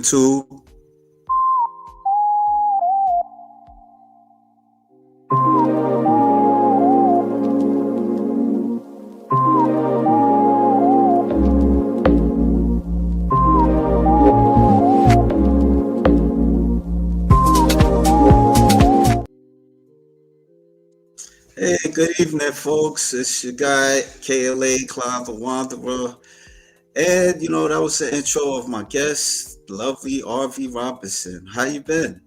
YouTube. Hey, good evening, folks. It's your guy, KLA Clive the Wanderer. And, that was the intro of my guest, lovely Arvee Robinson. How you been?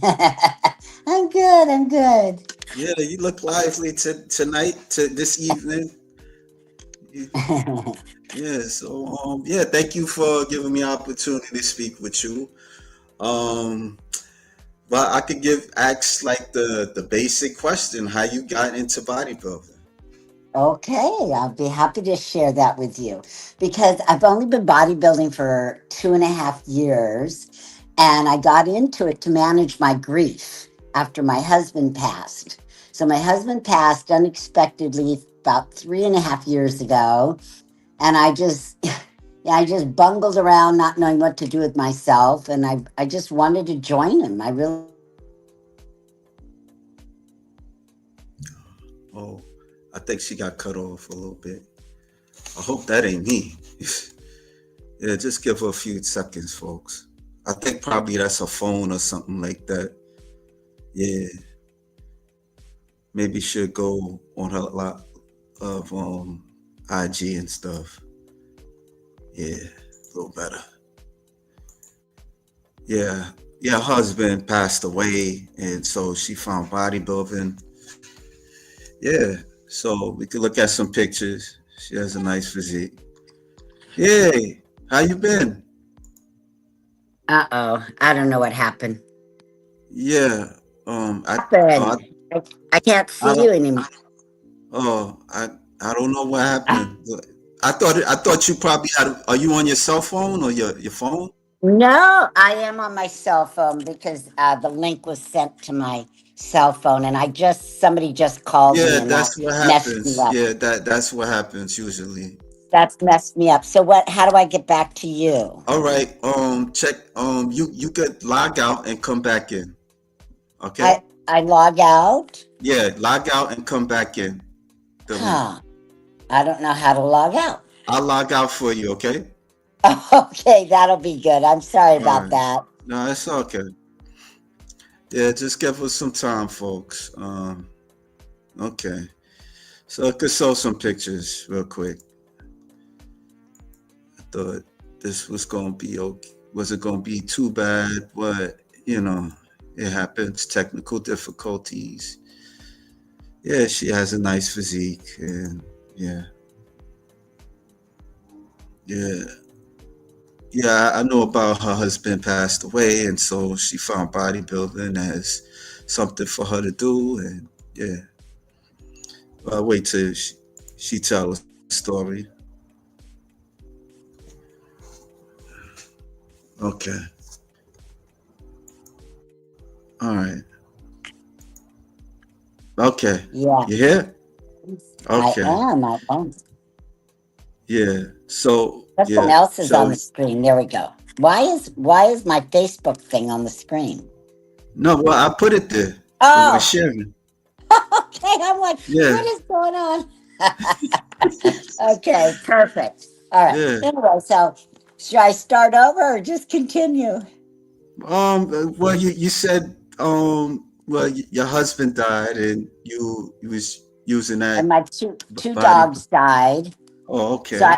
I'm good. I'm good. Yeah, you look lively tonight, to this evening. You- Yeah, so, yeah, thank you for giving me opportunity to speak with you. Um, but I could ask like the basic question, how you got into bodybuilding. Okay, I'll be happy to share that with you because I've only been bodybuilding for 2.5 years, and I got into it to manage my grief after my husband passed. So my husband passed unexpectedly about 3.5 years ago, and I just yeah, I just bungled around not knowing what to do with myself, and I just wanted to join him. I really Oh, I think she got cut off a little bit. I hope that ain't me. Yeah, just give her a few seconds, folks. I think probably that's a phone or something like that. Yeah, maybe she'll go on her lot of IG and stuff. Yeah, a little better. Yeah, yeah. Her husband passed away, and so she found bodybuilding. Yeah, so we could look at some pictures. She has a nice physique. Yay, how you been? uh-oh, I don't know what happened. Yeah, Happened. I, I can't I see you don't. anymore. Oh, I don't know what happened. I thought you probably had. Are you on your cell phone or your phone? No, I am on my cell phone because the link was sent to my cell phone, and somebody just called me, Yeah, and that that's what messed me happens. up. Yeah, that's what happens usually. That's messed me up. So what? How do I get back to you? All right. Check. You could log out and come back in. Okay. I log out. Yeah, log out and come back in. The link. Huh? I don't know how to log out. I'll log out for you. Okay. Okay, that'll be good. I'm sorry All about right. that. No, it's okay. Yeah, just give us some time, folks. Okay. So I could show some pictures real quick. I thought this was gonna be okay. Was it gonna be too bad? But it happens. Technical difficulties. Yeah, she has a nice physique, and yeah, yeah, yeah. I know about her husband passed away, and so she found bodybuilding as something for her to do, and yeah. I'll wait till she tell a story. Okay. All right. Okay. Yeah, You here? I Okay. am. I am. Yeah. So Someone yeah. else is on So the screen. There we go. Why is my Facebook thing on the screen? no, well I put it there. So we're Oh, sharing. okay. I'm like, Yeah. what is going on? Okay, perfect. All right. Yeah. Anyway, so should I start over or just continue? Well you said well your husband died and you was using And that my two body. dogs died. Oh, So okay.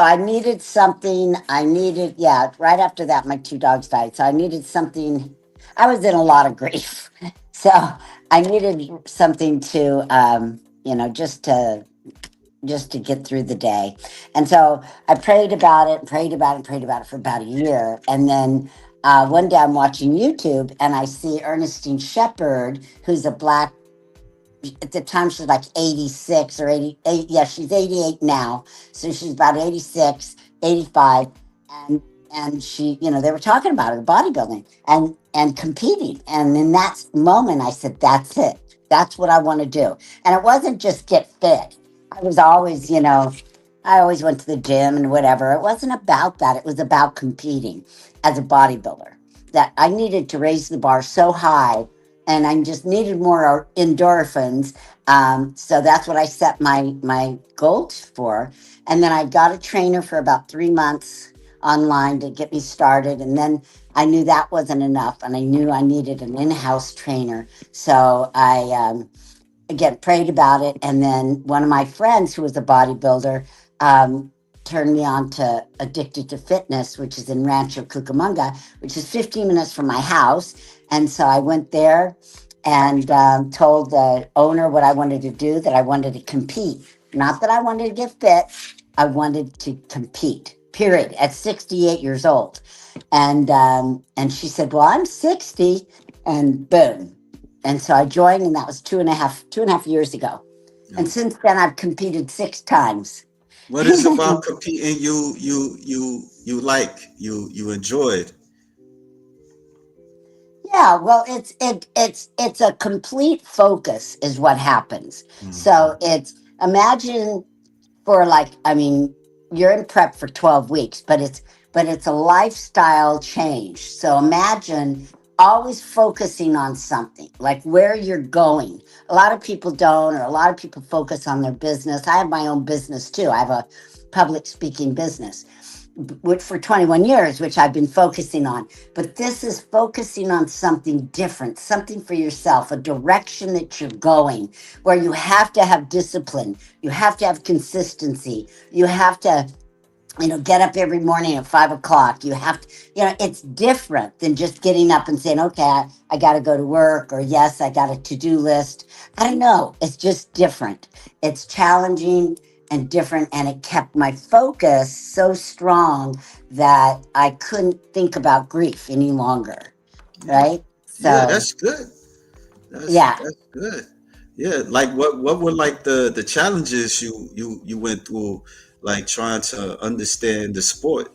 I needed something. I needed, yeah, right after that my two dogs died. So I needed something. I was in a lot of grief. So I needed something to just to get through the day. And so I prayed about it, prayed about it, prayed about it for about a year. And then one day I'm watching YouTube and I see Ernestine Shepherd, who's a black, at the time she's like 86 or 88. Yeah, she's 88 now. So she's about 86, 85. And she, they were talking about her, bodybuilding and competing. And in that moment, I said, that's it. That's what I want to do. And it wasn't just get fit. I was always, I always went to the gym and whatever. It wasn't about that. It was about competing as a bodybuilder. That I needed to raise the bar so high, and I just needed more endorphins. So that's what I set my goals for. And then I got a trainer for about 3 months online to get me started, and then I knew that wasn't enough, and I knew I needed an in-house trainer. So I again prayed about it, and then one of my friends who was a bodybuilder um, turned me on to Addicted to Fitness, which is in Rancho Cucamonga, which is 15 minutes from my house. And so I went there and told the owner what I wanted to do, that I wanted to compete, not that I wanted to get fit. I wanted to compete, period, at 68 years old. And she said, well, I'm 60. And boom. And so I joined, and that was 2.5 years ago. And Yeah. since then, I've competed 6 times. What is about competing you like you enjoyed? Yeah, well, it's a complete focus is what happens. So Mhm. it's imagine for like, I mean, you're in prep for 12 weeks, but it's a lifestyle change. So imagine always focusing on something like where you're going. A lot of people don't, or a lot of people focus on their business. I have my own business too. I have a public speaking business, which for 21 years, which I've been focusing on. But this is focusing on something different, something for yourself, a direction that you're going, where you have to have discipline, you have to have consistency, you have to, get up every morning at 5 o'clock. You have to, it's different than just getting up and saying, okay, I got to go to work, or yes, I got a to do list. I don't know. It's just different. It's challenging and different. And it kept my focus so strong that I couldn't think about grief any longer. Yeah, Right. yeah, So, that's good. yeah. That's good. Yeah, like what were like the challenges you went through, like trying to understand the sport?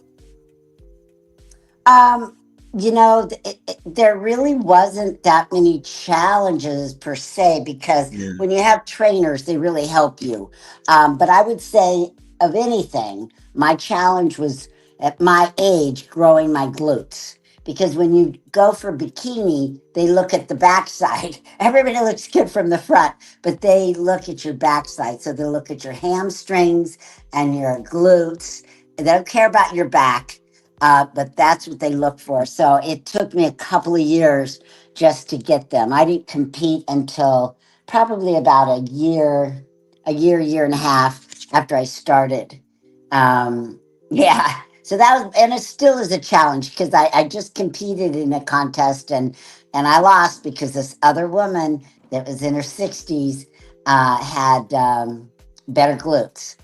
Um, there really wasn't that many challenges per se, because Yeah, when you have trainers, they really help you. But I would say, of anything, my challenge was at my age growing my glutes. Because when you go for bikini, they look at the backside. Everybody looks good from the front, but they look at your backside. So they look at your hamstrings and your glutes. They don't care about your back, but that's what they look for. So it took me a couple of years just to get them. I didn't compete until probably about year and a half after I started. Yeah. So that was, and it still is a challenge, because I just competed in a contest, and I lost because this other woman that was in her 60s had better glutes.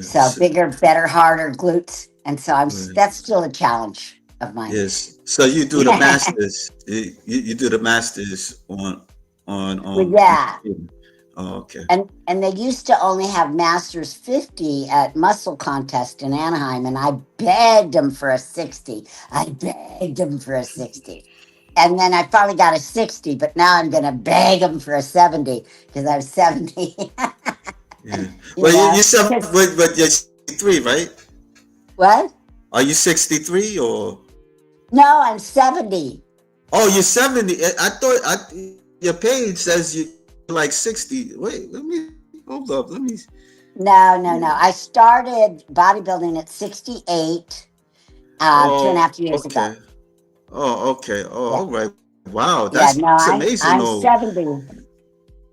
So yes, bigger, better, harder glutes, and so right. that's still a challenge of mine. Yes. So you do the Yeah, masters. You do the masters on well, in yeah, computing. Oh, okay. and they used to only have Masters 50 at Muscle Contest in Anaheim, and I begged them for a 60. I begged them for a 60. And then I finally got a 60, but now I'm going to beg them for a 70 because I'm 70. Yeah. you Well, you know, said, 'Cause- but you're 63, right? what? Are you 63 or? No, I'm 70. Oh, you're 70. I thought your page says you're like 60. Wait, let me hold up. Let me. No, no, no. I started bodybuilding at 68, two and a Oh, half years ago. okay. Oh, okay. Oh, Yeah. all right. Wow, Yeah. that's No, amazing, I'm though. 70,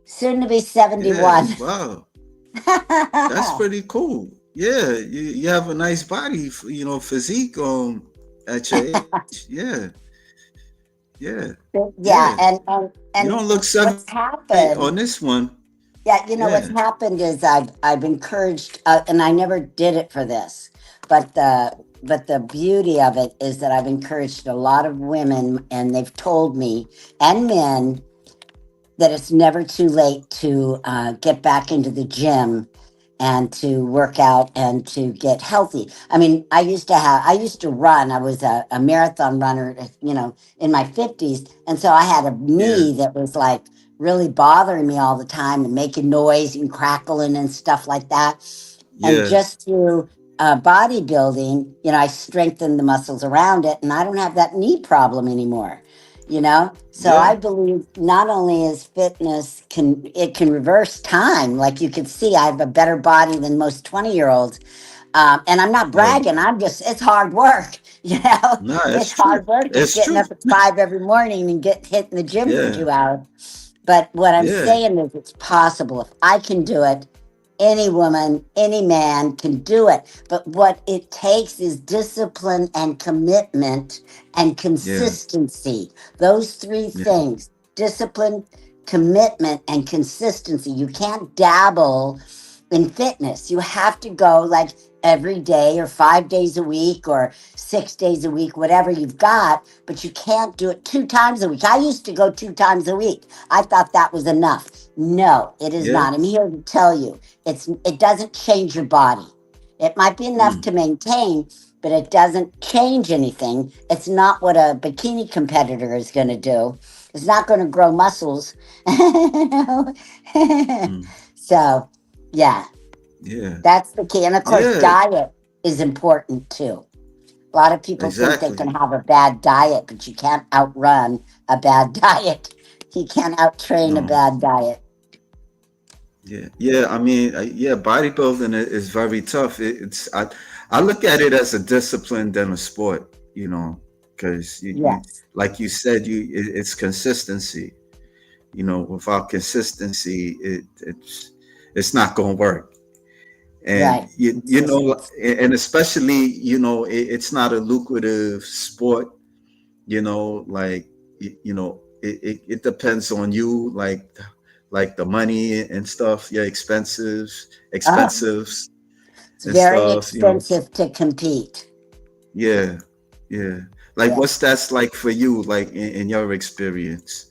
soon to be Yeah. 71. Wow, that's pretty cool. Yeah, you have a nice body, physique. At your age. Yeah, yeah, yeah. Yeah. You And don't look what's 78 on happened, this one. yeah, what's Yeah, happened is I've encouraged, and I never did it for this, but the beauty of it is that I've encouraged a lot of women, and they've told me, and men, that it's never too late to get back into the gym and to work out and to get healthy. I mean, I used to run. I was a marathon runner, in my 50s. And so I had a yeah, knee that was like really bothering me all the time and making noise and crackling and stuff like that. And Yeah. just through bodybuilding, I strengthen the muscles around it, and I don't have that knee problem anymore. So Yeah. I believe not only is fitness can reverse time. Like you can see, I have a better body than most 20-year-olds. And I'm not Yeah. bragging. It's hard work. Nah, It's it's true. hard work just It's getting true. up at 5 every morning and hitting the gym for Yeah. 2 hours. But what I'm Yeah. saying is it's possible. If I can do it, any woman, any man can do it. But what it takes is discipline and commitment and Yeah. consistency. Those three Yeah. things: discipline, commitment, and consistency. You can't dabble in fitness. You have to go like every day or 5 days a week or 6 days a week, whatever you've got, but you can't do it 2 times a week. I used to go 2 times a week. I thought that was enough. No, it is Yeah. not. I'm here to tell you it doesn't change your body. It might be enough Mm. to maintain, but it doesn't change anything. It's not what a bikini competitor is going to do. It's not going to grow muscles. Mm. So, yeah, Yeah. that's the key. And of course, Yeah. diet is important too. A lot of people think they can Exactly. have a bad diet, but you can't outrun a bad diet. You can't outtrain a No. bad diet. Yeah. Yeah. I mean, yeah, bodybuilding is very tough. I look at it as a discipline than a sport, because Yes. like you said, it's consistency. Without consistency, it's not going to work. And Right. Consistency. and especially, it's not a lucrative sport. Like it depends on you, like the money and stuff. Yeah, Oh, expensives it's and very stuff. expensive to compete. Yeah, yeah. Like, Yeah. what's that's like for you, like in your experience?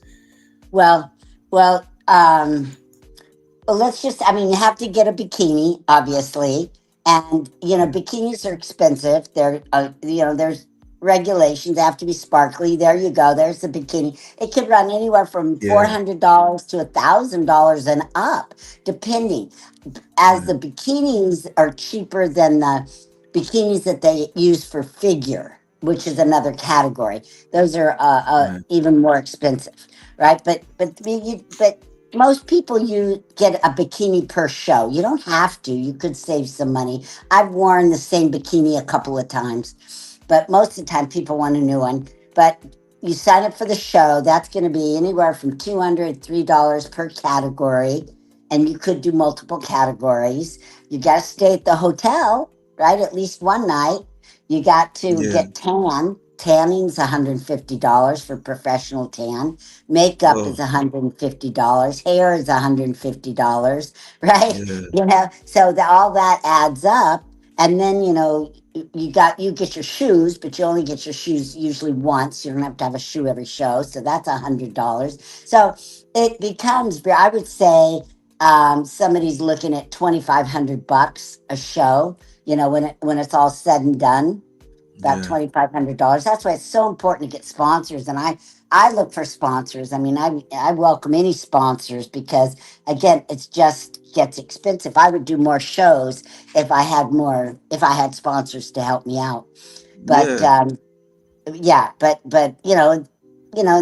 Well, well, well, let's just, I mean, you have to get a bikini, obviously. And, Yeah, bikinis are expensive. There's regulations. They have to be sparkly. There you go. There's the bikini. It could run anywhere from yeah, $400 to $1,000 and up, depending. As yeah, the bikinis are cheaper than the bikinis that they use for figure, which is another category. Those are right. even more expensive, right? But most people you get a bikini per show. You don't have to. You could save some money. I've worn the same bikini a couple of times, but most of the time people want a new one. But you sign up for the show. That's going to be anywhere from $203 per category, and you could do multiple categories. You got to stay at the hotel, right? At least one night. You got to Yeah. get tan. Tanning's $150 for professional tan. Makeup is Oh, $150. Hair is $150, right? yeah, So all that adds up. And then, you get your shoes, but you only get your shoes usually once. You don't have to have a shoe every show. So that's $100. So it becomes, I would say, somebody's looking at 2,500 bucks a show, when it's all said and done, about yeah, $2,500. That's why it's so important to get sponsors. And I look for sponsors. I mean, I welcome any sponsors because again, it's just gets expensive. I would do more shows if I had sponsors to help me out. But yeah, yeah, but and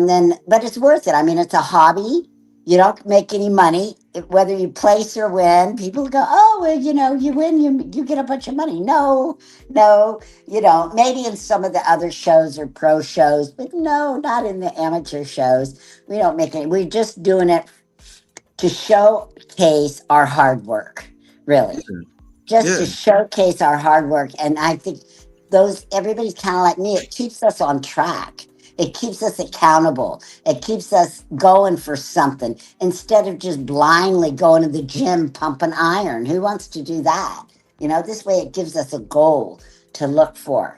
then but it's worth it. I mean, it's a hobby. You don't make any money. Whether you place or win, people go, oh, well, you win, you get a bunch of money. No, no, maybe in some of the other shows or pro shows, but no, not in the amateur shows. We don't make any. We're just doing it to showcase our hard work, really, just to yeah, showcase our hard work. And I think those everybody's kind of like me. It keeps us on track. It keeps us accountable. It keeps us going for something instead of just blindly going to the gym pumping iron. Who wants to do that? This way it gives us a goal to look for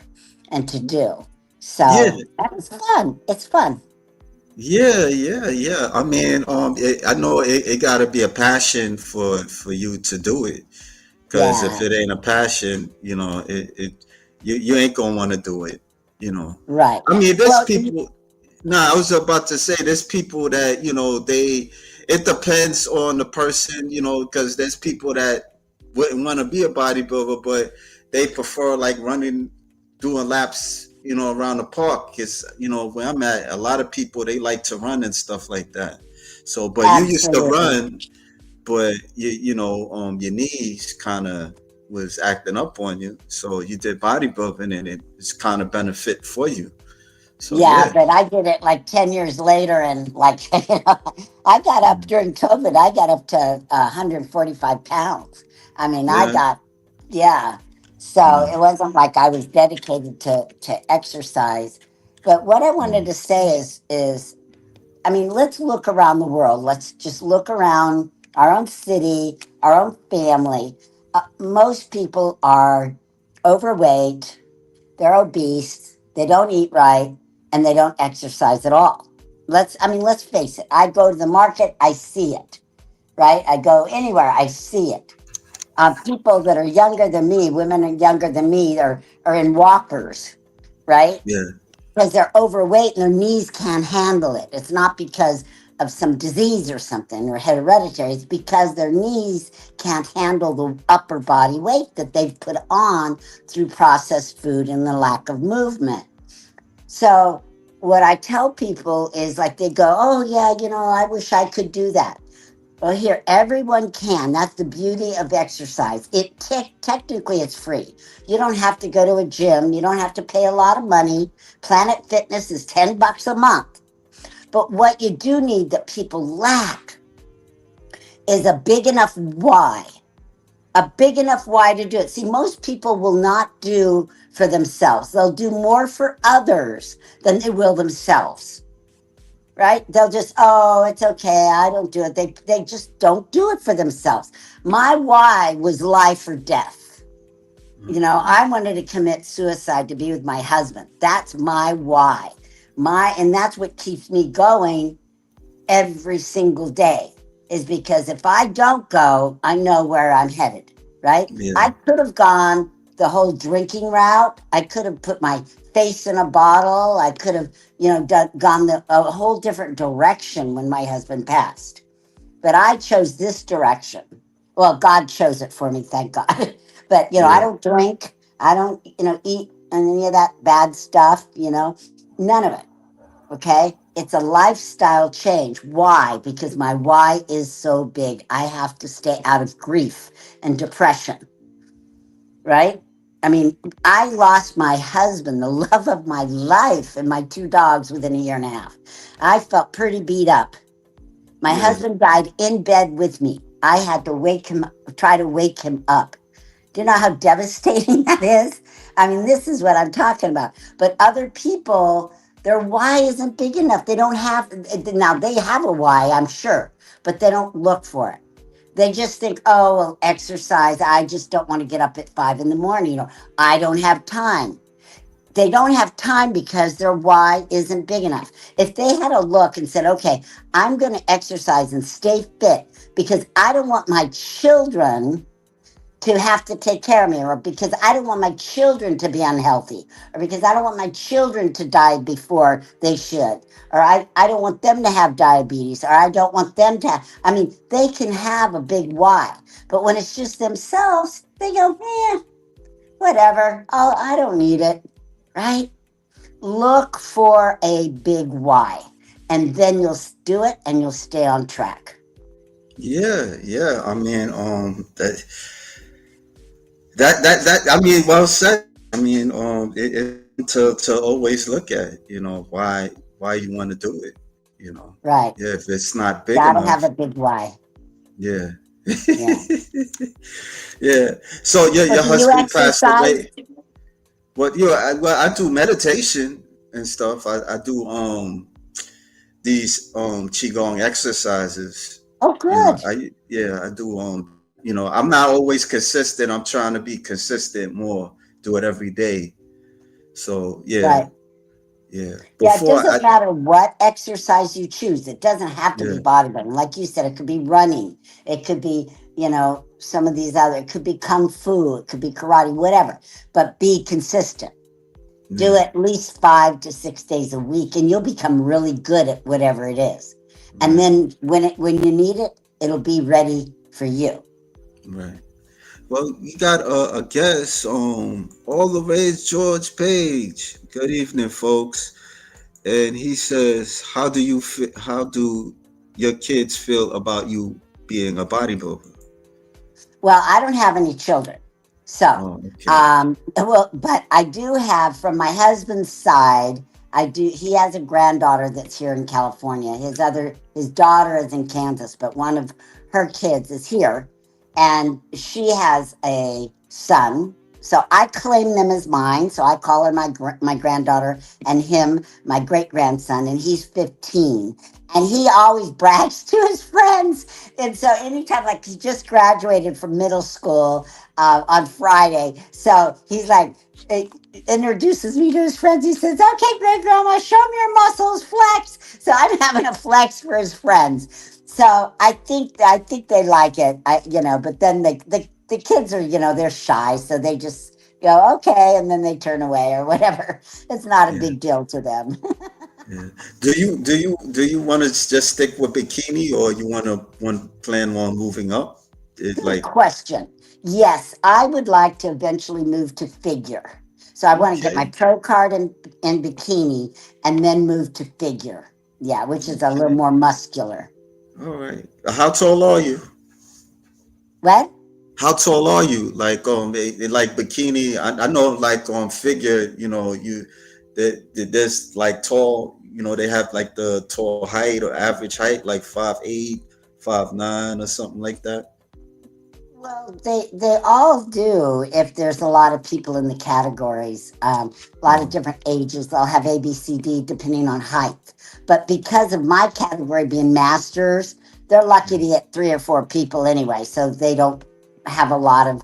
and to do. yeah, So that's fun. It's fun. yeah, yeah, yeah. I mean, I know it got to be a passion for you to do it. Because if Yeah. it ain't a passion, you ain't gonna want to do it. You know. Right. I mean, there's Well, people. Nah, I was about to say there's people that they. It depends on the person, because there's people that wouldn't want to be a bodybuilder, but they prefer like running, doing laps, around the park. Because where I'm at, a lot of people they like to run and stuff like that. So, but you used to Absolutely. run, but your knees kind of was acting up on you, so you did bodybuilding, and it's kind of benefit for you. So Yeah, yeah, but I did it like 10 years later. And like, I got up mm, during COVID, I got up to 145 pounds. I mean, I yeah, got, yeah. So mm, it wasn't like I was dedicated to exercise. But what I wanted mm, to say is, I mean, let's look around the world. Let's just look around our own city, our own family. Most people are overweight, they're obese, they don't eat right, and they don't exercise at all. Let's face it. I go to the market, I see it, right? I go anywhere, I see it. People that are younger than me, women are younger than me, are in walkers, right? yeah, Because they're overweight and their knees can't handle it. It's not because of some disease or something or hereditary. It's because their knees can't handle the upper body weight that they've put on through processed food and the lack of movement. So, what I tell people is like they go, oh, yeah, I wish I could do that. Well, here, everyone can. That's the beauty of exercise. Technically, it's free. You don't have to go to a gym. You don't have to pay a lot of money. Planet Fitness is $10 a month. But what you do need that people lack is a big enough why. A big enough why to do it. See, most people will not do for themselves. They'll do more for others than they will themselves. Right? They'll just, oh, it's okay. I don't do it. They just don't do it for themselves. My why was life or death. mm, I wanted to commit suicide to be with my husband. That's my why. And that's what keeps me going every single day, is because if I don't go, I know where I'm headed, right? yeah, I could have gone the whole drinking route. I could have put my face in a bottle. I could have, gone a whole different direction when my husband passed. But I chose this direction. Well, God chose it for me, thank God. But, I yeah, don't drink. I don't, eat any of that bad stuff, none of it. Okay. It's a lifestyle change. Why? Because my why is so big. I have to stay out of grief and depression, right? I mean, I lost my husband, the love of my life, and my two dogs within a year and a half. I felt pretty beat up. My yeah, husband died in bed with me. I had to try to wake him up. Do you know how devastating that is? I mean, this is what I'm talking about. But other people, their why isn't big enough. They don't have, now they have a why, I'm sure, but they don't look for it. They just think, oh, well, exercise. I just don't want to get up at 5 in the morning. I don't have time. They don't have time because their why isn't big enough. If they had a look and said, okay, I'm going to exercise and stay fit because I don't want my children to have to take care of me, or because I don't want my children to be unhealthy, or because I don't want my children to die before they should, or I don't want them to have diabetes, or I don't want them to have, I mean, they can have a big why. But when it's just themselves, they go, whatever. I don't need it, right? Look for a big why, and then you'll do it and you'll stay on track. yeah, yeah. I mean, that I mean, well said. I mean, it's to always look at, why you want to do it. You know, Right. yeah. If it's not big Gotta have enough, a big why. yeah, Yeah. yeah. So So your do you husband passed exercise? away. I do meditation and stuff. I do these qigong exercises. Oh, good. I do I'm not always consistent. I'm trying to be consistent more. Do it every day. So yeah, Right. yeah. Yeah, it Before doesn't matter what exercise you choose. It doesn't have to be yeah, bodybuilding. Like you said, it could be running. It could be, some of these other, it could be kung fu, it could be karate, whatever. But be consistent. Do yeah, at least 5 to 6 days a week and you'll become really good at whatever it is. And right, then when you need it, it'll be ready for you. right. Well, you got a guest, all the way George Page. Good evening, folks. And he says, how do your kids feel about you being a bodybuilder? Well, I don't have any children. So, Oh, okay. well, but I do have from my husband's side, he has a granddaughter that's here in California. His daughter is in Kansas, but one of her kids is here. And she has a son. So I claim them as mine. So I call her my granddaughter and him, my great grandson, and he's 15. And he always brags to his friends, and so anytime, like he just graduated from middle school on Friday, so he's like, eh, introduces me to his friends. He says, "Okay, great grandma, show me your muscles, flex." So I'm having a flex for his friends. So I think they like it. But then the kids are, they're shy, so they just go okay, and then they turn away or whatever. It's not a Yeah, big deal to them. yeah. Do you want to just stick with bikini, or you want plan on moving up? It Good like question. Yes, I would like to eventually move to figure. So I want to get my okay, pro card in bikini and then move to figure. Yeah, which is a little okay, more muscular. all right. How tall are you? What? How tall are you? Like like bikini. I know like on figure, there's like tall. They have like the tall height or average height, like 5'8", 5'9", or something like that. Well, they all do if there's a lot of people in the categories, a lot of Oh, different ages. They'll have A, B, C, D depending on height. But because of my category being masters, they're lucky to get three or four people anyway. So they don't have a lot of,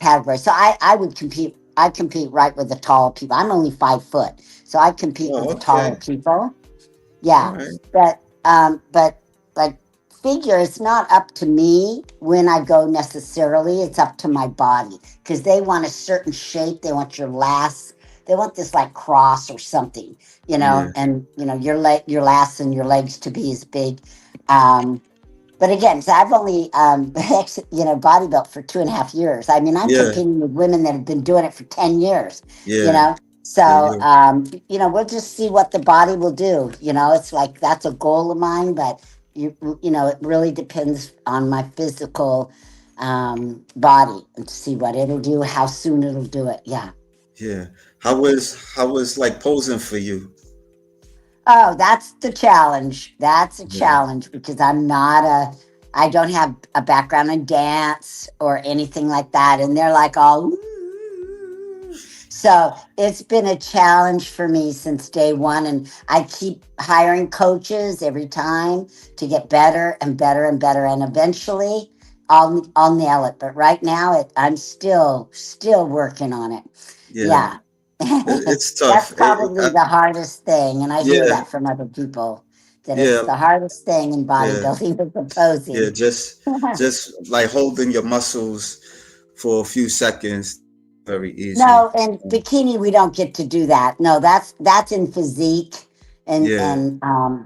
categories. So I would compete. I compete right with the tall people. I'm only 5 foot, so I compete with oh, the taller okay, people. all Yeah, right, but like figure, it's not up to me when I go necessarily. It's up to my body because they want a certain shape. They want your last. They want this like cross or something, yeah, and your last and your legs to be as big. Um, but again, so I've only body built for 2.5 years. I mean, I'm yeah, competing with women that have been doing it for 10 years. You yeah, know, yeah, so yeah, we'll just see what the body will do. It's like that's a goal of mine, but it really depends on my physical body and to see what it'll do, how soon it'll do it. Yeah. yeah. How was like posing for you? Oh, that's the challenge. That's a Yeah, challenge because I don't have a background in dance or anything like that. And they're like all, "Ooh." So it's been a challenge for me since day one. And I keep hiring coaches every time to get better and better and better. And eventually I'll nail it. But right now I'm still working on it. yeah. Yeah. It's That's tough. probably the hardest thing. And I hear Yeah, that from other people that it's yeah, the hardest thing in yeah, bodybuilding is the yeah. posing. Just like holding your muscles for a few seconds. That's not very easy. No, in bikini we don't get to do that. No, that's in physique and Yeah,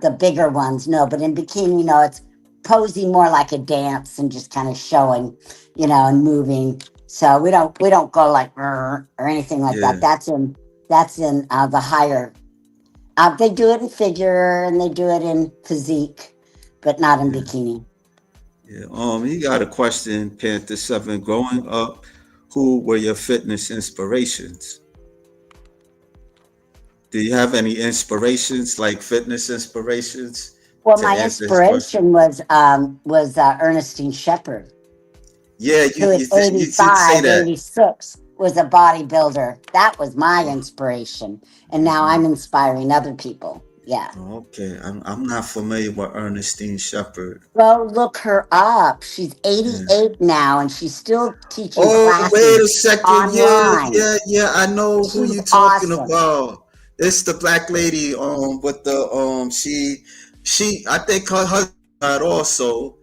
the bigger ones. No, but in bikini, no, it's posing more like a dance and just kind of showing, and moving. So we don't go like or anything like that. yeah, That's in the higher. They do it in figure and they do it in physique, but not in yeah, bikini. yeah. He got a question, Panther Seven. Growing up, who were your fitness inspirations? Do you have any inspirations, like fitness inspirations, Well, to my answer his question? inspiration was Ernestine Shepherd, Yeah, who at you did say 85, that. 86 was a bodybuilder. That was my Oh, inspiration. And now I'm mhm. inspiring other people. Yeah. Okay, I'm not familiar with Ernestine Shepherd. Go look her up. She's Yeah. 88 now and she's still teaching Oh, wait classes a second. Yeah, online. yeah, yeah. I know who She's you talking awesome. about. It's the black lady. With the she. I think her husband died also,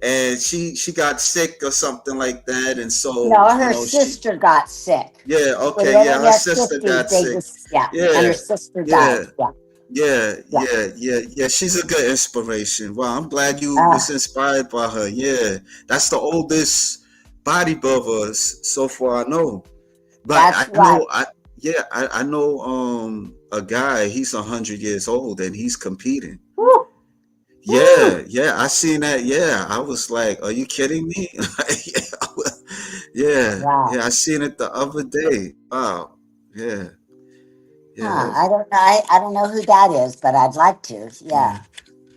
and she got sick or something like that, and so No, her sister got sick. yeah, They okay, yeah. really Her have sister sisters. got They sick. just, yeah. And her Yeah, sister died. yeah. Yeah. Yeah, Yeah. yeah. She's a good inspiration. Wow, I'm glad you Uh, was inspired by her. Yeah, that's the oldest. bodybuilders so far I know. But That's I right. know I know a guy, he's 100 years old and he's competing. Woo, Yeah, woo. yeah, I seen that. Yeah, I was like, "Are you kidding me?" Yeah, Wow. yeah, I seen it the other day. Wow. Yeah, yeah, Huh. I don't know. I don't know who that is, but I'd like to. yeah. Yeah.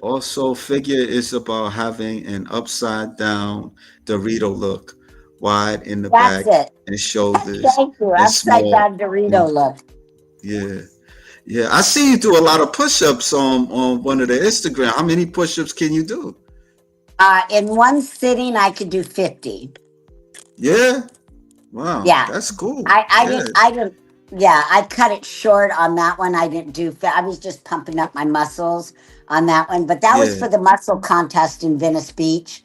Also, figure is about having an upside down Dorito look, wide in the That's back it. and shoulders, Thank you. and Upside small. down And Dorito look. yeah, yeah. I see you do a lot of push-ups on one of the Instagram. How many push-ups can you do? In one sitting, I could do 50. Yeah. Wow, Yeah. that's cool. I Yeah, didn't, I didn't, yeah, I cut it short on that one. I didn't do, I was just pumping up my muscles on that one. But that was yeah, for the muscle contest in Venice Beach.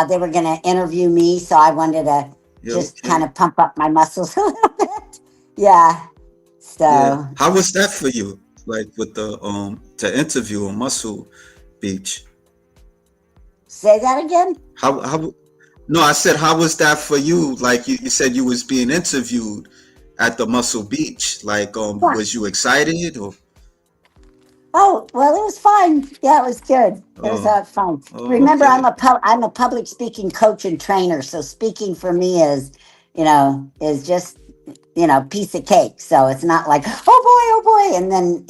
They were going to interview me. So I wanted to yeah. just kind Okay. of pump up my muscles a little bit. Yeah. Yeah. So How was that for you? Like with the to interview on Muscle Beach. say that again. How no, I said how was that for you? Like you said you was being interviewed at the Muscle Beach. Like was you excited or Oh, well, it was fine. Yeah, it was good. It was oh fun. Remember, okay. I'm a public speaking coach and trainer, so speaking for me is, is just piece of cake. So it's not like oh boy, and then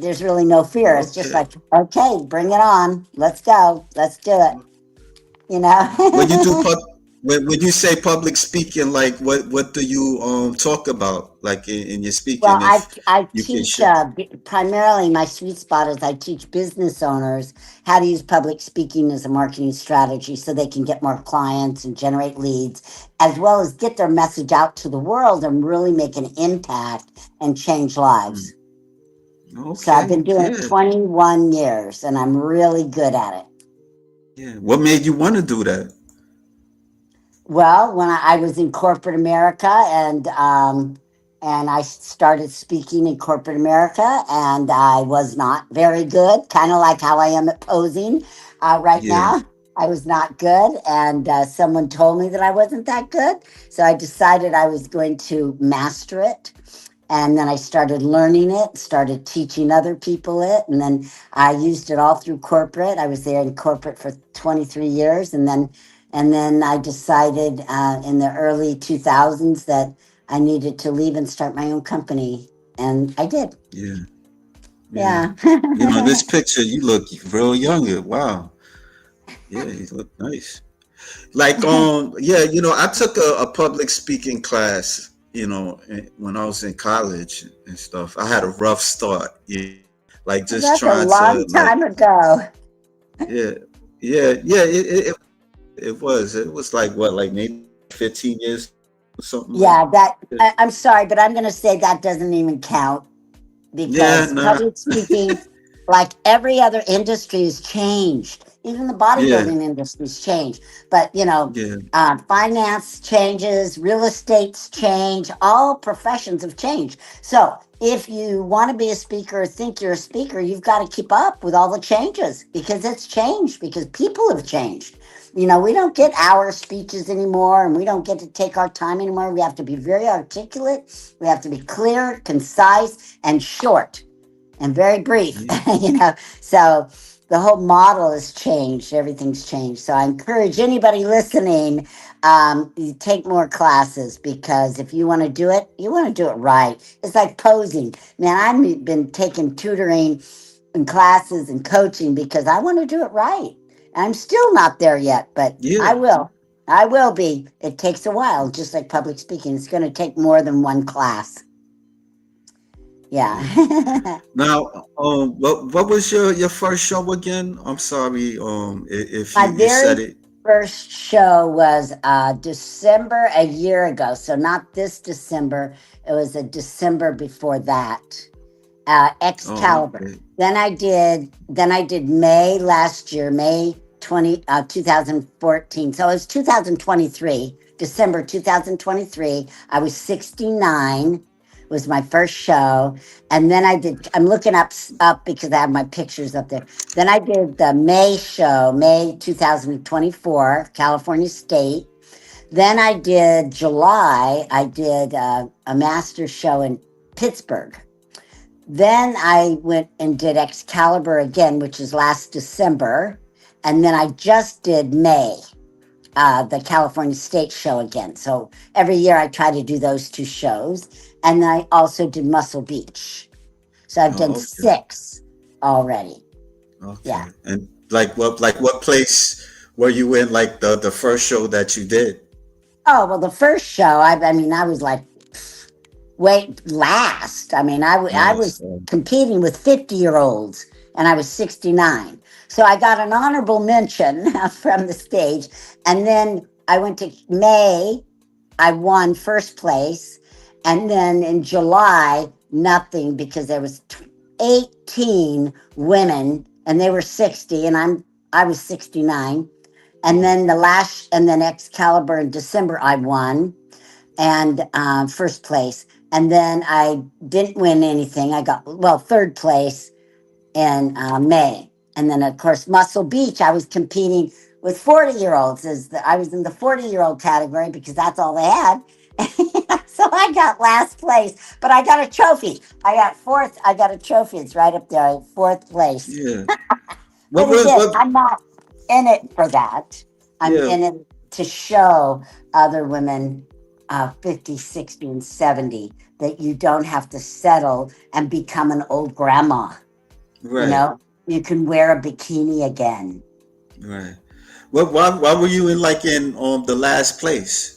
there's really no fear. It's just Okay. like okay, bring it on. Let's go. Let's do it. You When you do know. when you say public speaking, like what do you talk about like in your Well, speaking I if I you can teach share? primarily my sweet spot is I teach business owners how to use public speaking as a marketing strategy so they can get more clients and generate leads, as well as get their message out to the world and really make an impact and change Mm. lives. So I've Okay. been doing it Yeah. 21 years and I'm really good at it. Yeah. What made you want to do that? Well, when I was in corporate America and I started speaking in corporate America, and I was not very good, kind of like how I am at posing right Yeah. now. I was not good, and someone told me that I wasn't that good, so I decided I was going to master it. And then I started learning it, started teaching other people it, and then I used it all through corporate. I was there in corporate for 23 years, and then I decided in the early 2000s that I needed to leave and start my own company, and I did. Yeah. Yeah. Yeah. You know, this picture, you look real younger. Wow. Yeah, you look nice. Like, yeah, I took a public speaking class, when I was in college and stuff. I had a rough start, like just That's a trying long to, like, time ago. yeah, yeah. It was like what, like maybe 15 years or something like Yeah, that that. I'm sorry, but I'm going to say that doesn't even count Yeah, because nah, public speaking, like every other industry, has changed. Even the yeah, bodybuilding industry's changed. But, yeah, finance changes, real estate's change, all professions have changed. So if you want to be a speaker or think you're a speaker, you've got to keep up with all the changes because it's changed, because people have changed. We don't get hour speeches anymore, and we don't get to take our time anymore. We have to be very articulate. We have to be clear, concise, and short and very brief. yeah, So the whole model has changed. Everything's changed. So I encourage anybody listening, you take more classes, because if you want to do it, you want to do it right. It's like posing. Man, I've been taking tutoring and classes and coaching because I want to do it right. I'm still not there yet, but yeah. I will. I will be. It takes a while, just like public speaking. It's going to take more than one class. Yeah. Yeah. Now, what was your first show again? I'm sorry, if My you said very it. first show was December a year ago. So not this December. It was a December before that. Oh, Excalibur. okay. Then I did May last year, May 2014. So it was 2023, December 2023. I was 69, was my first show. And then I'm looking up because I have my pictures up there. Then I did the May show, May 2024, California State. Then I did July. I did a master show in Pittsburgh. Then I went and did Excalibur again, which is last December. And then I just did May, the California State show again. So every year I try to do those two shows. And I also did Muscle Beach. So I've done Oh, okay. 6 already. Okay. Yeah. And like what place were you in, like the first show that you did? Oh, well, the first show, I mean, I was like, wait, last. I mean, I Nice. was competing with 50-year-olds and I was 69. So I got an honorable mention from the stage. And then I went to May, I won first place. And then in July, nothing because there was 18 women and they were 60 and I was 69. And Mm. then and then Excalibur in December, I won and first place. And then I didn't win anything. I got, well, third place in May. And then, of course, Muscle Beach, I was competing with 40-year-olds. I was in the 40-year-old category because that's all they had. So I got last place, but I got a trophy. I got fourth. I got a trophy. It's right up there, fourth place. Yeah. But What was again, what? I'm not in it for that. I'm Yeah. in it to show other women 50, 60, and 70 that you don't have to settle and become an old grandma. You Right. know, you can wear a bikini again. Right. What? Why were you in, like, in the last place?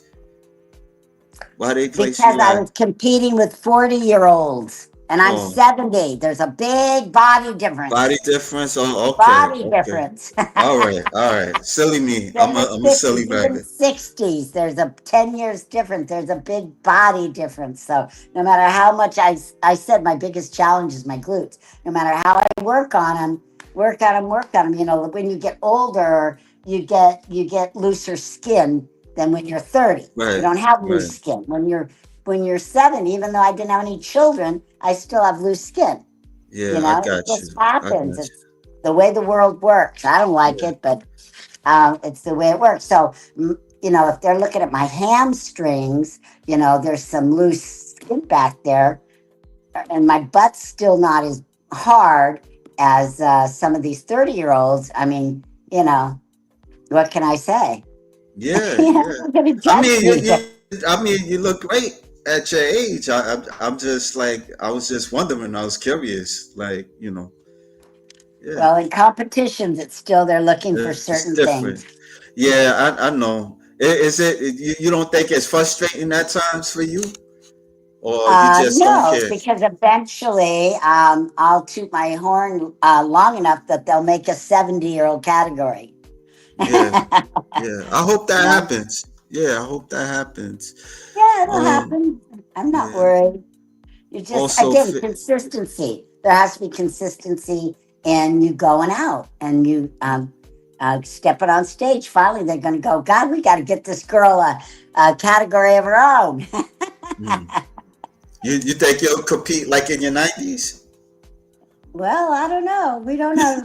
Why they place Because you I at? was competing with 40-year-olds and I'm Oh, 70. There's a big body body difference. difference. Oh, okay. Body Okay. difference. All right. All right. Silly me. I'm Same a with I'm a 50s, silly even rabbit. 60s. There's a 10 years difference. There's a big body difference. So no matter how much I said my biggest challenge is my glutes. No matter how I work on them, work on them. You know, when you get older, you get looser skin than when you're 30. You Right. don't have loose Right. skin. When you're 70, even though I didn't have any children, I still have loose skin. You Yeah. I know, it got just you. I happens. got It's the way the world works. I don't like you. it, but it's the way it works. So, if they're looking at my hamstrings, there's some loose skin back there, and my butt's still not as hard as some of these 30-year-olds. I mean, what can I say? Yeah. Yeah. They're going to I judge mean, me. you look great at your age. I'm just like, I was just wondering. I was curious. Like, yeah, Well, in competitions, it's still they're looking for it's certain different. things. Yeah, I know. Is it? You don't think it's frustrating at times for you, or you just don't No, care? because eventually I'll toot my horn long enough that they'll make a 70-year-old category. Yeah, yeah. I hope that Yeah, happens. Yeah, I hope that happens. it'll happen. I'm not Yeah. worried. You just, Also, again, consistency. There has to be consistency in you going out and you stepping on stage. Finally, they're going to go, God, we got to get this girl a category of her own. mm, you think you'll compete like in your 90s? Well, I don't know. We don't know.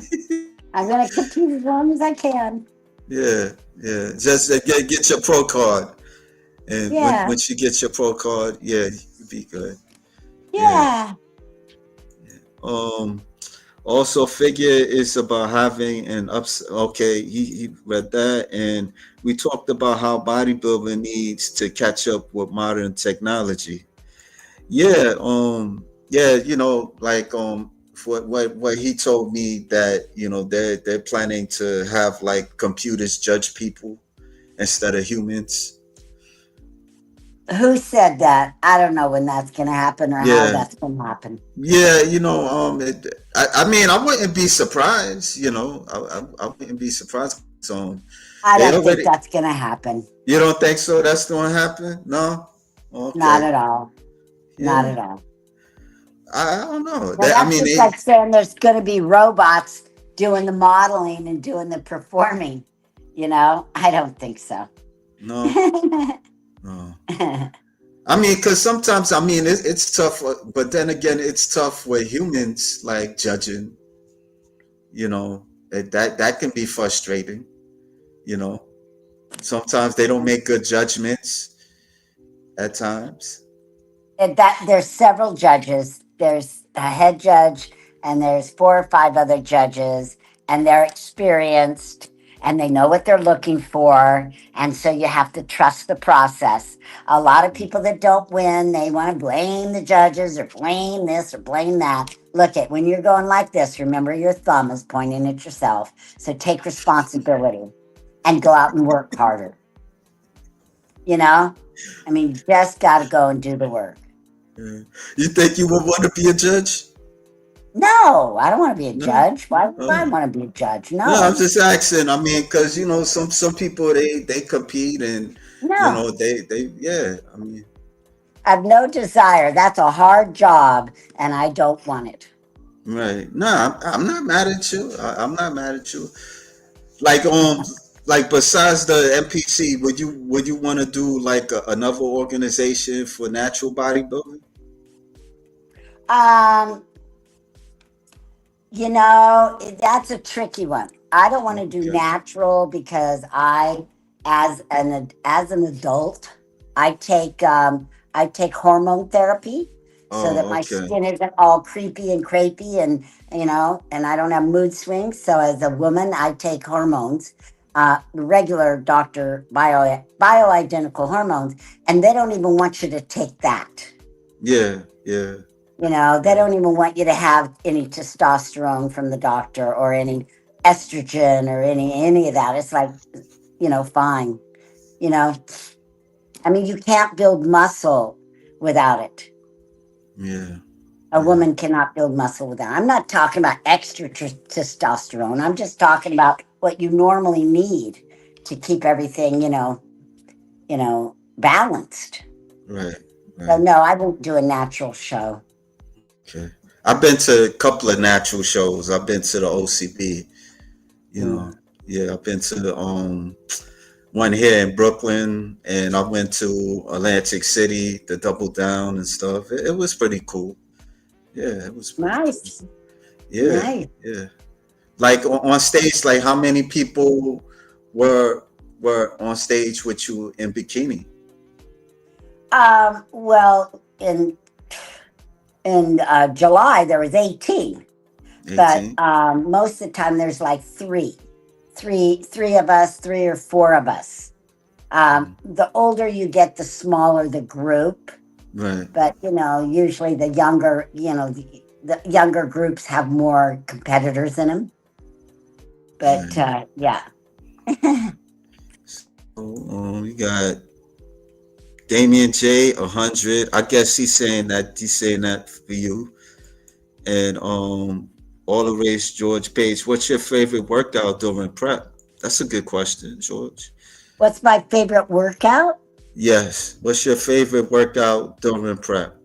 I'm going to compete as long as I can. Yeah, yeah. Just get your pro card, and Yeah. once you get your pro card, yeah, you'll be good. Yeah. Yeah. Um. Also, figure is about having an ups. Okay, he read that, and we talked about how bodybuilding needs to catch up with modern technology. Yeah. Yeah. Like, for what he told me, that they're planning to have, like, computers judge people instead of humans. Who said that? I don't know when that's going to happen or how Yeah. that's going to happen. Yeah, I mean, I wouldn't be surprised. I wouldn't be surprised. So I they don't think already. that's going to happen. You don't think so? That's going to happen? No. Not Okay. at all. Not Yeah. at all. I don't know. Now, I that's mean, just like saying there's going to be robots doing the modeling and doing the performing. I don't think so. no, no. I mean, because sometimes, I mean, it's tough, but then again, it's tough with humans, like, judging. That can be frustrating. You know, sometimes they don't make good judgments at times. That there's several judges. There's a head judge, and there's four or five other judges, and they're experienced and they know what they're looking for. And so you have to trust the process. A lot of people that don't win, they want to blame the judges or blame this or blame that. Look at when you're going like this, remember your thumb is pointing at yourself. So take responsibility and go out and work harder. You know, I mean, you just got to go and do the work. Yeah. You think you would want to be a judge? No, I don't want to be a No. judge. Why would I Oh. want to be a judge? No, I'm No, just asking. I mean, because some people they compete and no. they yeah. I mean, I have no desire. That's a hard job, and I don't want it. right. No, I'm not mad at you. I'm not mad at you. Like like besides the MPC, would you want to do like another organization for natural bodybuilding? Um, that's a tricky one. I don't want to do Okay. natural because as an adult, I take hormone therapy so that Oh, my okay. skin isn't all creepy and crepey, and I don't have mood swings. So as a woman, I take hormones, regular doctor bioidentical hormones, and they don't even want you to take that. Yeah, yeah, They yeah. don't even want you to have any testosterone from the doctor or any estrogen or any of that. It's like, fine. You know, I mean, you can't build muscle without it. Yeah, A yeah, woman cannot build muscle without. I'm not talking about extra testosterone. I'm just talking about what you normally need to keep everything, balanced. right, So right. no, I won't do a natural show. Okay. I've been to a couple of natural shows. I've been to the OCB, you Mm. know. Yeah, I've been to the one here in Brooklyn, and I went to Atlantic City, the Double Down and stuff. It was pretty cool. Yeah, it was pretty cool. Nice, Yeah, nice. yeah. Like on stage, like how many people were were on stage with you in bikini? Well, in July there was 18, but 18? most of the time there's like three of us, three or four of us. The older you get, the smaller the group. Right, But usually the younger groups have more competitors in them. But right. yeah, We got Damien J 100. I guess he's saying that for you. And all the race George Page. What's your favorite workout during prep? That's a good question, George. what's my favorite workout? Yes. What's your favorite workout during prep?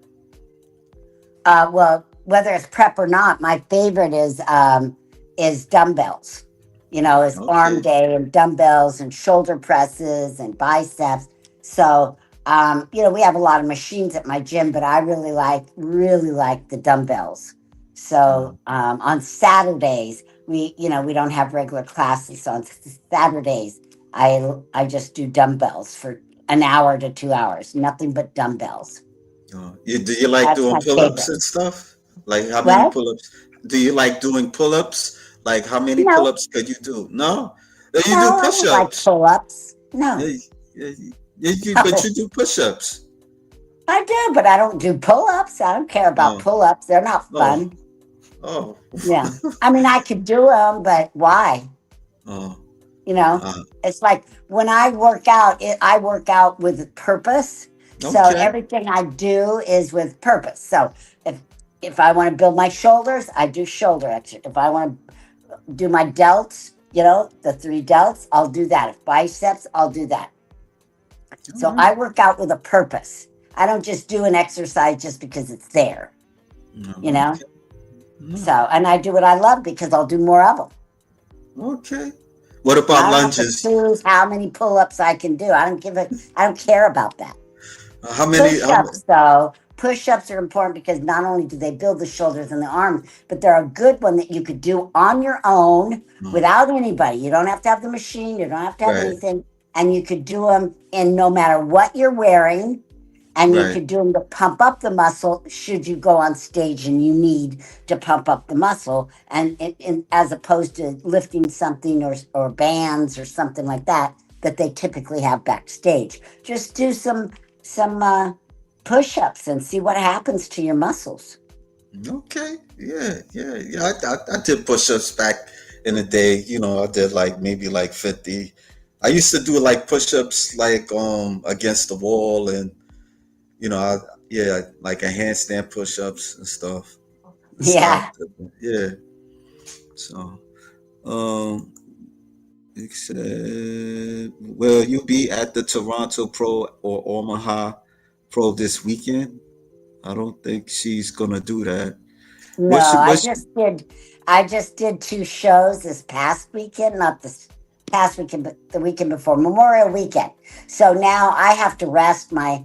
Well, whether it's prep or not, my favorite is dumbbells. Is arm Okay. day and dumbbells and shoulder presses and biceps. So we have a lot of machines at my gym, but I really like the dumbbells. Uh, So on Saturdays, we don't have regular classes. So on Saturdays, I just do dumbbells for an hour to 2 hours, nothing but dumbbells. do you like That's doing my pull-ups favorite. and stuff? Like how many What? pull-ups? Do you like doing pull-ups? Like how many No, pull-ups could you do? No? Then you do no, I don't like push-ups. pull-ups. Yeah, No, yeah, but no, you do push-ups. I do, but I don't do pull-ups. I don't care about Oh, pull-ups. They're not oh, fun. oh, Yeah, I mean, I could do them, but why? oh. You know, Uh, it's like when I work out, I work out with purpose. So okay. everything I do is with purpose. So if I want to build my shoulders, I do shoulder action. If I want to do my delts, the three delts, I'll do that. If biceps, I'll do that. All So right. I work out with a purpose. I don't just do an exercise just because it's there, you No, know? okay. No. So, and I do what I love because I'll do more of them. Okay. What about I don't have to lunges? choose how many pull-ups I can do. I don't care about that. How many? Push-ups, though, push-ups are important because not only do they build the shoulders and the arms, but they're a good one that you could do on your own No. without anybody. You don't have to have the machine. You don't have to have Right. anything. and you could do them in no matter what you're wearing, and you Right. could do them to pump up the muscle should you go on stage and you need to pump up the muscle, and as opposed to lifting something or bands or something like that that they typically have backstage. Just do some push-ups and see what happens to your muscles. Okay. Yeah. Yeah. Yeah. I did push-ups back in the day. I did like maybe like 50. I used to do like push-ups like against the wall, and I, yeah, like a handstand push-ups and stuff. So Yeah. yeah. So um it said, will you be at the Toronto Pro or Omaha Pro this weekend? I don't think she's gonna do that. No, What's I what's just did. I just did two shows this past weekend, not this past weekend, but the weekend before Memorial Weekend. So now I have to rest. My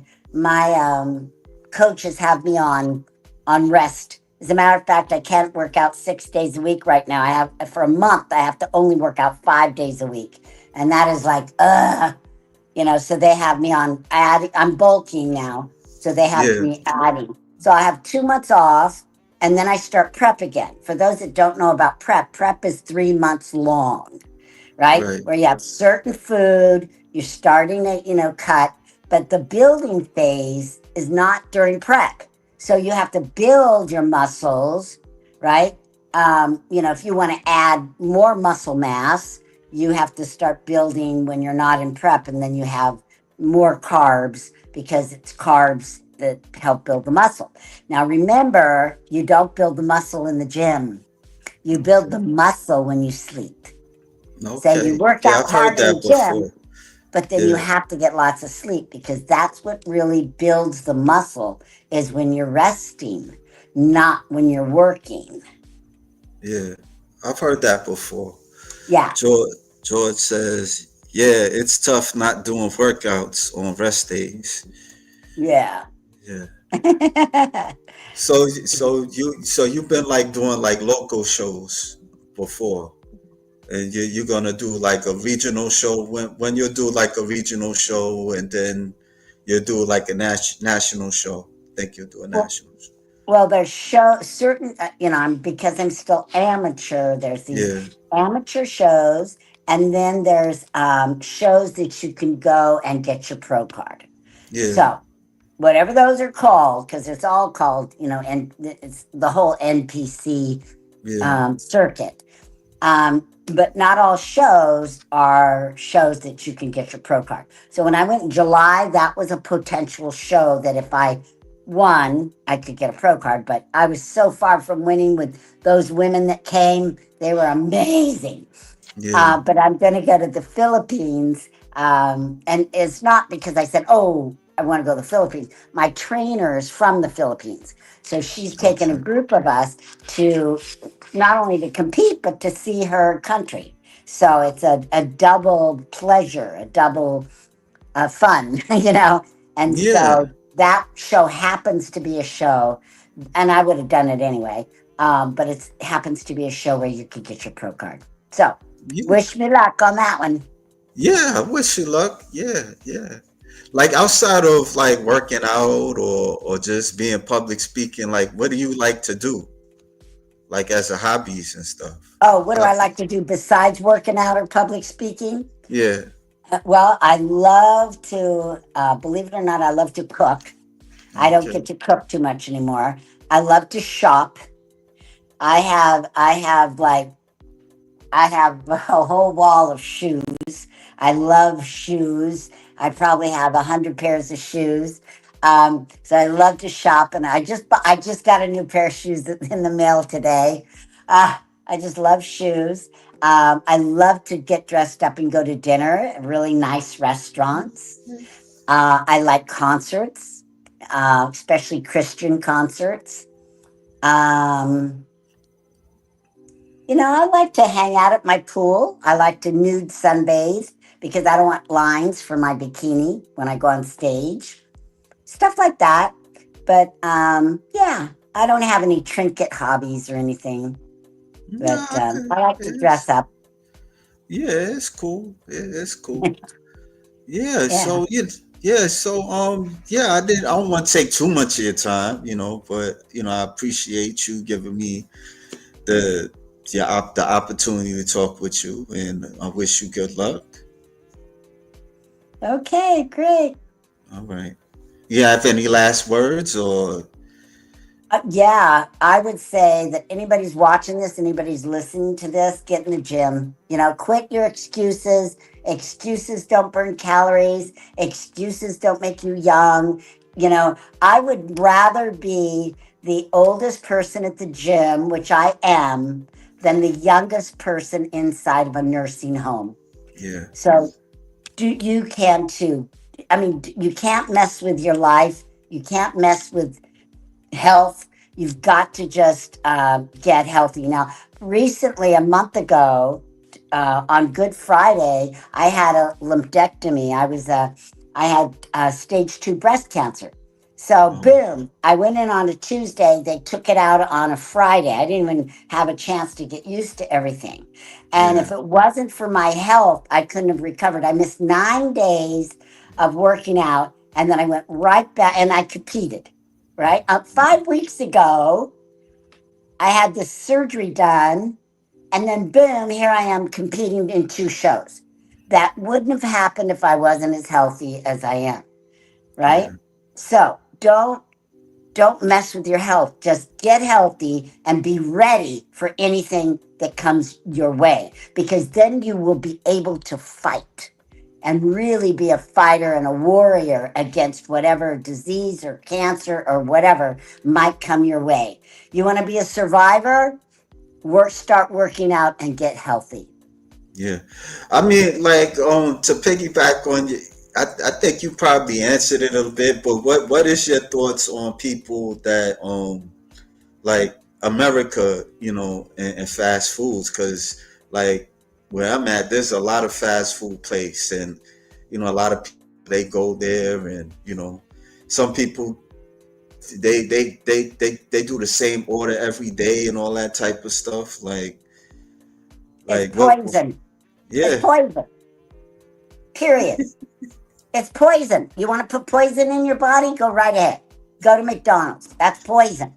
coaches have me on rest. As a matter of fact, I can't work out 6 days a week right now. I have for a month. I have to only work out 5 days a week, and that is like, so they have me on adding. I'm bulking now, so they have Yeah, me adding. So I have 2 months off, and then I start prep again. For those that don't know about prep, prep is 3 months long, right? right. Where you have certain food, you're starting to, cut, but the building phase is not during prep. So you have to build your muscles, right? If you want to add more muscle mass, you have to start building when you're not in prep, and then you have more carbs because it's carbs that help build the muscle. Now, remember, you don't build the muscle in the gym. You build Okay. the muscle when you sleep. So you Okay. work Yeah, out I've heard hard in the that gym, before. but then you Yeah, have to get lots of sleep because that's what really builds the muscle is when you're resting, not when you're working. yeah. I've heard that before. Yeah, George says, yeah, it's tough not doing workouts on rest days. yeah. Yeah. So you've been like doing like local shows before, and you're gonna do like a regional show when you do like a regional show, and then you do like a national show. Think you'll do a well, national show. well, there's certain, because I'm still amateur. There's these Yeah, amateur shows, and then there's shows that you can go and get your pro card. yeah, So whatever those are called, because it's all called, and it's the whole NPC yeah, circuit. But not all shows are shows that you can get your pro card. So when I went in July, that was a potential show that if I won, I could get a pro card. But I was so far from winning with those women that came. They were amazing. yeah, But I'm going to go to the Philippines. And it's not because I said, oh, I want to go to the Philippines. My trainer is from the Philippines. So she's taken a okay, group of us to not only to compete, but to see her country. So it's a double pleasure, a double fun, And yeah. so that show happens to be a show, and I would have done it anyway. But it happens to be a show where you can get your pro card. So You, wish me luck on that one. yeah, I wish you luck. Yeah, yeah. Like outside of like working out or just being public speaking, like what do you like to do? Like as a hobbies and stuff. Oh, what do I Hobby. like to do besides working out or public speaking? Yeah. Well, I love to, believe it or not, I love to cook. I don't Okay. get to cook too much anymore. I love to shop. I have a whole wall of shoes. I love shoes. I probably have 100 pairs of shoes. So I love to shop, and I just got a new pair of shoes in the mail today. I just love shoes. I love to get dressed up and go to dinner at really nice restaurants. I like concerts, especially Christian concerts. Um, I like to hang out at my pool. I like to nude sunbathe because I don't want lines for my bikini when I go on stage. Stuff like that. But yeah, I don't have any trinket hobbies or anything. No, But I like to dress up. yeah, it's cool. Yeah, it's cool. Yeah, Yeah. so yeah, I don't want to take too much of your time, but I appreciate you giving me the the opportunity to talk with you, and I wish you good luck. Okay, great. All right. You have any last words or Yeah, I would say that anybody's watching this, anybody's listening to this, get in the gym. Quit your excuses. Excuses don't burn calories. Excuses don't make you young. I would rather be the oldest person at the gym, which I am, than the youngest person inside of a nursing home. yeah, So you can too. I mean, you can't mess with your life. You can't mess with health. You've got to just get healthy. Now, recently, a month ago, on Good Friday, I had a lumpectomy. I had stage 2 breast cancer. So, oh, boom, I went in on a Tuesday. They took it out on a Friday. I didn't even have a chance to get used to everything. And yeah, if it wasn't for my health, I couldn't have recovered. I missed 9 days of working out, and then I went right back and I competed, right? 5 weeks ago, I had this surgery done, and then boom, here I am competing in 2 shows. That wouldn't have happened if I wasn't as healthy as I am, yeah, right? So don't mess with your health. Just get healthy and be ready for anything that comes your way, because then you will be able to fight and really be a fighter and a warrior against whatever disease or cancer or whatever might come your way. You want to be a survivor? Start working out and get healthy. yeah. I mean, like, to piggyback on you, I think you probably answered it a bit, but what is your thoughts on people that like America, and fast foods? Because like where I'm at, there's a lot of fast food place, and a lot of people they go there, and some people they do the same order every day and all that type of stuff. It's Like what? poison. It's Yeah, poison. Period. It's poison. You want to put poison in your body? Go right ahead. Go to McDonald's. That's poison.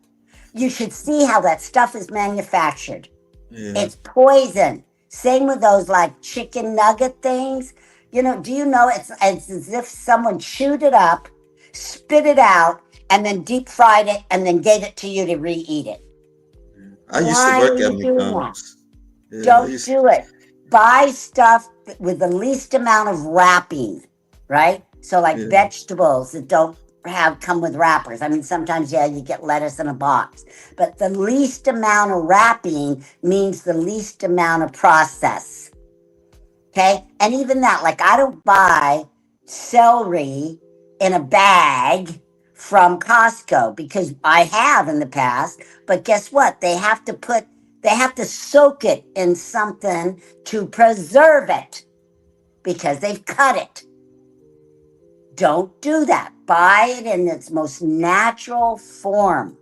You should see how that stuff is manufactured. yeah. It's poison. Same with those like chicken nugget things. Do you know it's as if someone chewed it up, spit it out, and then deep fried it and then gave it to you to re-eat it? I used to Why are work at you doing that? McDonald's. Yeah, I Don't used. do it. Buy stuff with the least amount of wrapping, right? So like Yeah, vegetables that don't have come with wrappers. I mean, sometimes yeah, you get lettuce in a box, but the least amount of wrapping means the least amount of process. Okay. And even that, like I don't buy celery in a bag from Costco because I have in the past. But guess what? They have to soak it in something to preserve it because they've cut it. Don't do that. Buy it in its most natural form.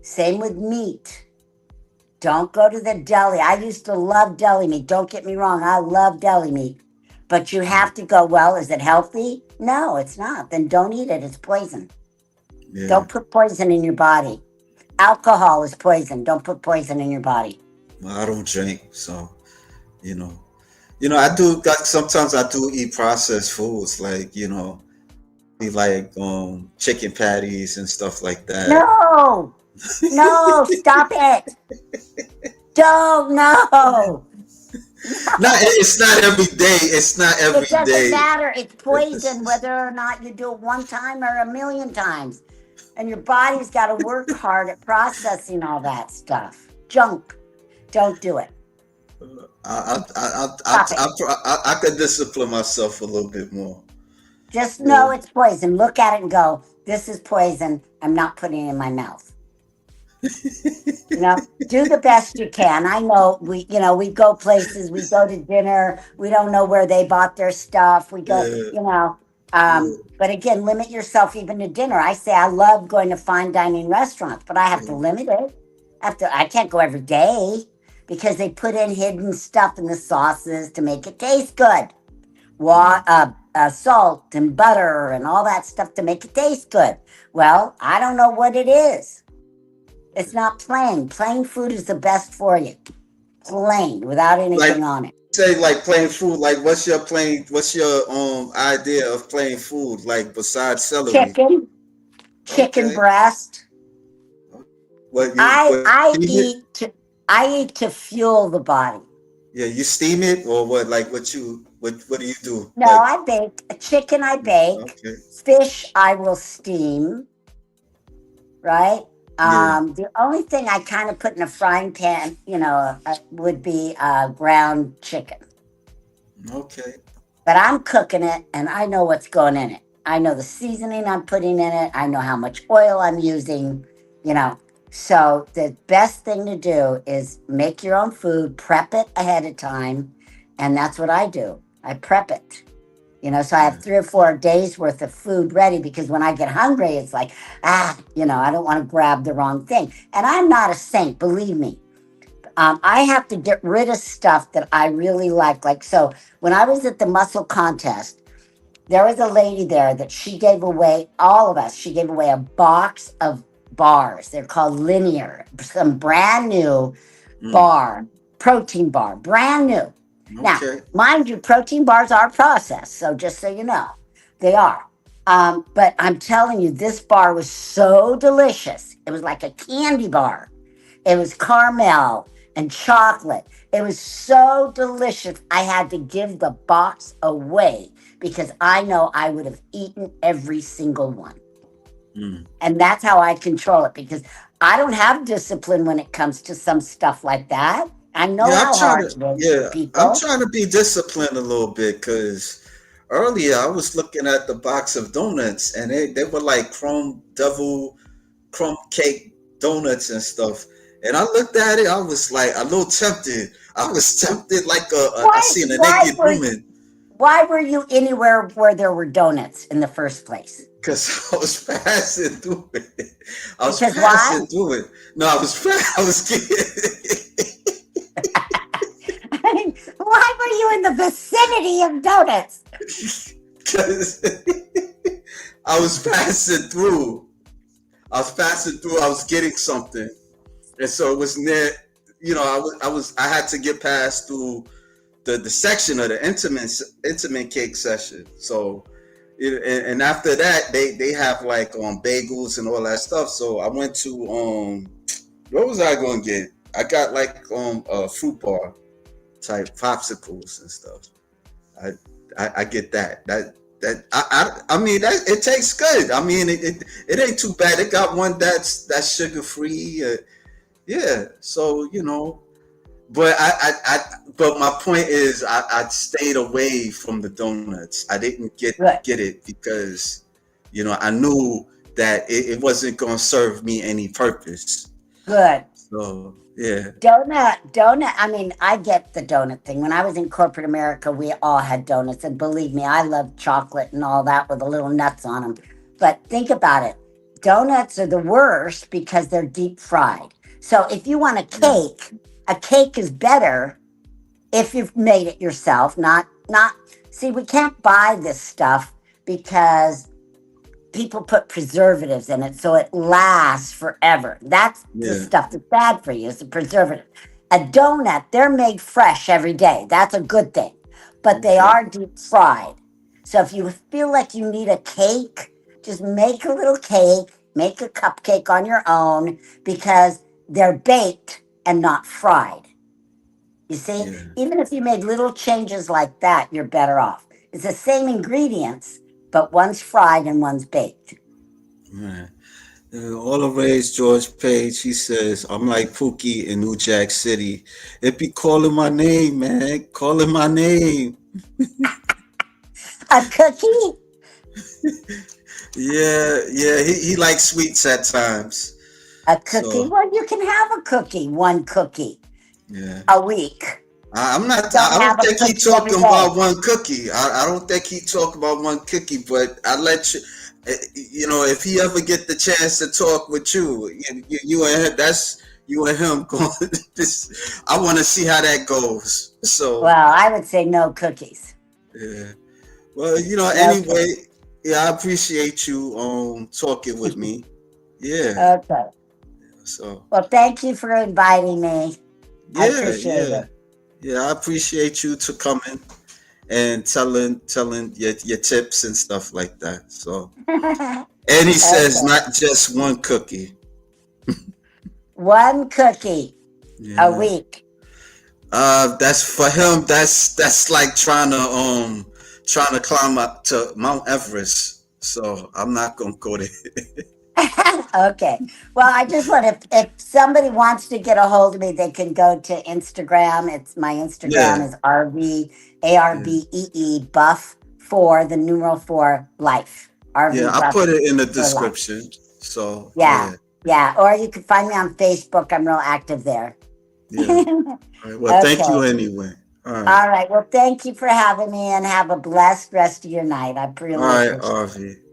Same with meat. Don't go to the deli. I used to love deli meat. Don't get me wrong. I love deli meat. But you have to go, well, is it healthy? No, it's not. Then don't eat it. It's poison. yeah. Don't put poison in your body. Alcohol is poison. Don't put poison in your body. Well, I don't drink, so you know. I do. Sometimes I do eat processed foods, like like chicken patties and stuff like that. No, no, stop it. Don't, no. Not No. it's not every day. It's not It every doesn't day. matter. It's poison whether or not you do it one time or a million times. And your body's got to work hard at processing all that stuff. Junk. Don't do it. Stop it. I could discipline myself a little bit more. Just Yeah. know it's poison. Look at it and go, this is poison. I'm not putting it in my mouth. Do the best you can. I know we go places, we go to dinner, we don't know where they bought their stuff. We go, Yeah. Yeah. but again, limit yourself even to dinner. I say I love going to fine dining restaurants, but I have to limit it. I can't go every day because they put in hidden stuff in the sauces to make it taste good. salt and butter and all that stuff to make it taste good. Well, I don't know what it is. It's not plain. Plain food is the best for you. Plain, without Like anything on it. say like plain food. Like what's your idea of plain food? Like besides celery. Chicken, chicken Okay. breast. What you I what I steam it? eat to I eat to fuel the body. Yeah, you steam it or what? Like what do you do? No, Like I bake. Chicken I bake. okay. Fish I will steam, right? Yeah. The only thing I kind of put in a frying pan, would be ground chicken. Okay. But I'm cooking it and I know what's going in it. I know the seasoning I'm putting in it. I know how much oil I'm using, you know. So the best thing to do is make your own food, prep it ahead of time. And that's what I do. I prep it. So I have Yeah. 3 or 4 days worth of food ready because when I get hungry, it's like, I don't want to grab the wrong thing. And I'm not a saint, believe me. I have to get rid of stuff that I really like. Like, so when I was at the muscle contest, there was a lady there that she gave away, all of us, she gave away a box of bars. They're called Linear, some brand new Mm. bar, protein bar, brand new. Now, Okay. mind you, protein bars are processed. So just so you know, they are. But I'm telling you, this bar was so delicious. It was like a candy bar. It was caramel and chocolate. It was so delicious. I had to give the box away because I know I would have eaten every single one. Mm. And that's how I control it because I don't have discipline when it comes to some stuff like that. I know Yeah, how hard it is for I'm people. trying to be disciplined a little bit because earlier I was looking at the box of donuts and they were like crumb cake donuts and stuff. And I looked at it, I was like a little tempted. I was tempted like I Why? seen a Why naked were woman Why were you anywhere where there were donuts in the first place? because I was passing through it. I was Because why? passing through it. No, I was kidding. I mean, why were you in the vicinity of donuts? Because I was passing through. I was passing through. I was getting something, and so it was near. I had to get past through the section of the intimate cake session. So, and after that, they have like bagels and all that stuff. So I went to what was I going to get? I got like a fruit bar type popsicles and stuff. I I get that. I mean that it tastes good. I mean it ain't too bad. It got one that's sugar free. Yeah. So but but my point is I stayed away from the donuts. I didn't Good, get it because I knew that it wasn't gonna serve me any purpose. good. So yeah. Donut. I mean, I get the donut thing. When I was in corporate America, we all had donuts, and believe me, I love chocolate and all that with the little nuts on them. But think about it. Donuts are the worst because they're deep fried. So if you want Yeah. a cake is better if you've made it yourself. Not. See, we can't buy this stuff because people put preservatives in it so it lasts forever. That's the Yeah. stuff that's bad for you, is the preservative. A donut, they're made fresh every day. That's a good thing. But they Okay. are deep fried. So if you feel like you need a cake, just make a little cake, make a cupcake on your own because they're baked and not fried. You see, Yeah. even if you made little changes like that, you're better off. It's the same ingredients, but one's fried and one's baked. Man. All the rage George Page, he says, I'm like Pookie in New Jack City. It be calling my name, man. Calling my name. A cookie? Yeah, yeah. He likes sweets at times. A cookie? So Well, you can have a cookie, one cookie yeah. a week. I'm not Don't I have don't a think he cookie every talking day. about one cookie. I don't think he talk about one cookie, but I let you if he ever get the chance to talk with you and him, that's you and him going this I want to see how that goes. So Well, I would say no cookies. yeah. Well, Okay. anyway, yeah, I appreciate you talking with me. Yeah. Okay. So Well, thank you for inviting me. I yeah, appreciate yeah. it. Yeah, I appreciate you to coming and telling your tips and stuff like that. So and he says Okay. not just one cookie. One cookie a Yeah. week. That's for him. That's like trying to climb up to Mount Everest. So I'm not gonna go there. Okay. Well, I just want if somebody wants to get a hold of me, they can go to Instagram. It's my Instagram Yeah, is RV yeah, ARBEE buff for the numeral for life. yeah. RV I buff put it in the for life. description. So Yeah. yeah, Yeah. Or you can find me on Facebook. I'm real active there. yeah. All right. Well, thank you Okay. anyway. All right. All right. Well, thank you for having me and have a blessed rest of your night. I All really right, appreciate it. Arvee.